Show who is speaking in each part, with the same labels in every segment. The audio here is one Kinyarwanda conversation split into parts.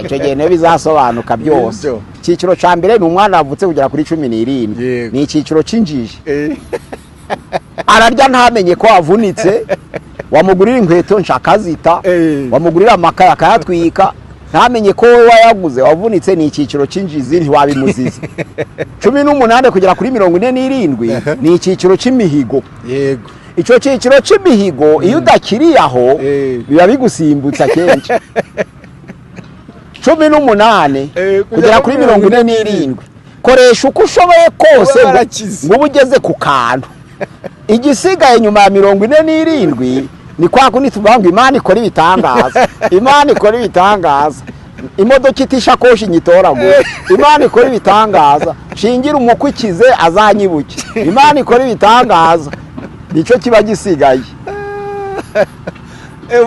Speaker 1: icyo gihe niyo bizasobanuka byose. Icyiciro cya mbere ni umwana wavutse kugera kuri 17, ni icyiciro cy'injiji. Ararya ntamenye ko wavunitse, wamugurira inkweto nshakazita, wamugurira amakaye akayatwika, ntamenye ko wowe wayaguze wavunitse, ni icyiciro cy'injizi ntiwabimuziza. 18 kugera kuri 47 ni icyiciro cy'imihigo.
Speaker 2: Yego.
Speaker 1: Icyo cyiciro cy'imihigo iyo udakiriye aho biba bigusimbutsa kenshi. 18 kugera kuri 47 koresha uko ushoboye kose ngo ugeze ku kantu. Igisigaye nyuma ya 47 ni kwa kundi tuvuga ngo Imana ikora ibitangaza. Imana ikora ibitangaza. Imodoka itishakoshi nyitoragura. Imana ikora ibitangaza. Shingira umukwe ikize azanyibuke. Imana ikora ibitangaza. Nicyo kiba gisigaye.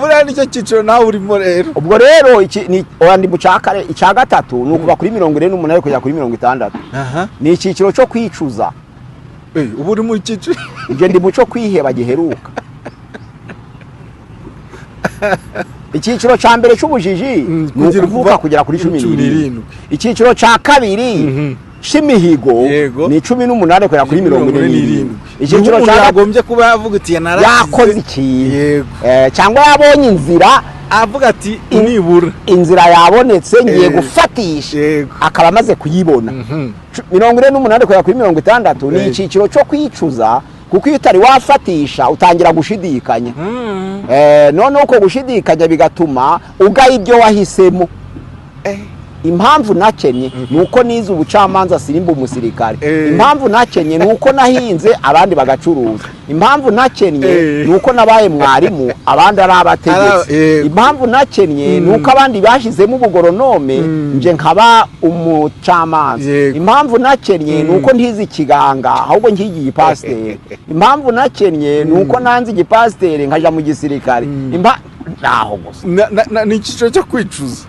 Speaker 2: Buriya nicyo cyiciro nawe urimo rero.
Speaker 1: Ubwo rero ni wandi mucakare icya gatatu ni ukuva kuri 48 kujya kuri 60. Ni icyiciro cyo kwicuza.
Speaker 2: Ubu uri mu cyiciro.
Speaker 1: Ibyo ndi muco kwiheba giheruka. Icyiciro cya mbere cy'ubujiji ni ukuvuka kugera kuri 17. Icyiciro cya kabiri shimihigo ni 18 kugera kuri 47. Icyiciro
Speaker 2: cyagombye kuba yavuga ati
Speaker 1: yakoze iki cyangwa yabonye inzira
Speaker 2: avuga ati nibura
Speaker 1: inzira yabonetse ngiye gufatisha akaba amaze kuyibona. 48 kugera kuri 60 ni icyiciro cyo kwicuza, kuko iyo utari wafatisha utangira gushidikanya. None uko gushidikanya bigatuma ugaya ibyo wahisemo. Impamvu nakenye nuko nize ubucamanza sirimba umusirikare. Impamvu nakenye nuko nahinze abandi bagacuruza. Impamvu nakenye nuko nabaye mwarimu abandi ari abategetsi. Impamvu nakenye nuko abandi bashizemo ubugoronome nje nkaba umucamanza. Impamvu nakenye nuko ntize ikiganga ahubwo nkigiye pasiteri. Impamvu nakenye nuko nanze igipasiteri nkaja mu gisirikare. Naho gusa
Speaker 2: ni icyiciro cyo kwicuza.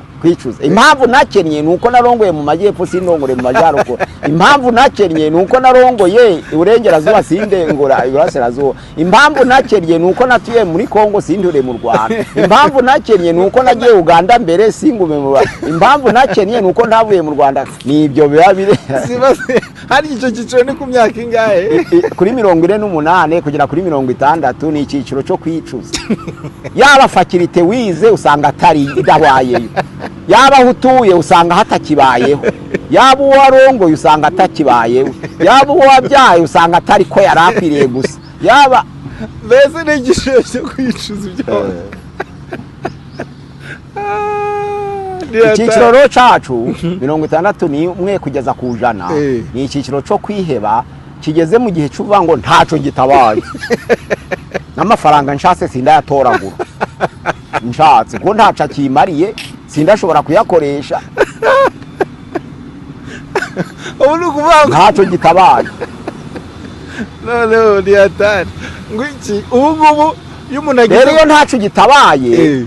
Speaker 1: Impamvu nakenye nuko narongoye mu majyepfo sindongore mu majyaruguru. Impamvu nakenye nuko narongoye iburengerazuba sindengora iburasirazuba. Impamvu nakenye nuko natuye muri Kongo sindure mu Rwanda. Impamvu nakenye nuko nagiye Uganda mbere singume mu Rwanda. Impamvu nakenye nuko ntavuye mu Rwanda. Nibyo biba bire.
Speaker 2: Hari icyo cyiciro ni ku myaka ingahe?
Speaker 1: Kuri 48 kugera kuri 60 ni icyiciro cyo kwicuza. Yaba fakirite wize usanga atari idabayeyo. Yaba hutuye usanga hatakibayeho. Yaba uwarongoye usanga atakibayeho. Yaba uwabyaye usanga atari ko yarakwiriye gusa. Yaba
Speaker 2: mbese ni igishoro cyo kwicuza ibyo.
Speaker 1: Icyiciro cyacu 60 ni umwe kugeza ku 100 ni icyiciro cyo kwiheba kigeze mu gihe cy'uvuga ngo ntaco gitabaye. N'amafaranga nshatse sindayatoragura. Nshatse ko ntaca akimariye sindashobora kuyakoresha.
Speaker 2: Ubu nukuvuga
Speaker 1: ntaco gitabaye.
Speaker 2: No, ni atari. Ngwiki ubu y'umuntu agiye
Speaker 1: rero ntaco gitabaye.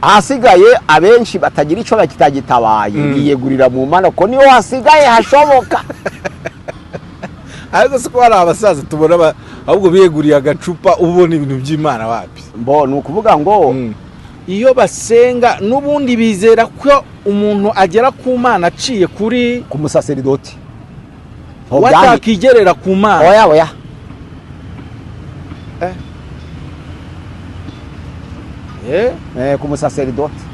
Speaker 1: Hasigaye abenshi batagira ico bakitagitabaye yiyegurira mu mana ko niyo hasigaye hashoboka.
Speaker 2: Ariko siko hari abasaza tubona ahubwo biyeguriye agacupa ubona ibintu by'Imana wapi.
Speaker 1: Ni ukuvuga ngo
Speaker 2: iyo basenga n'ubundi bizera ko umuntu agera ku Mana aciye kuri
Speaker 1: ku musaseridoti.
Speaker 2: Watakigerera ku Mana.
Speaker 1: Oya. Ku musaseridoti.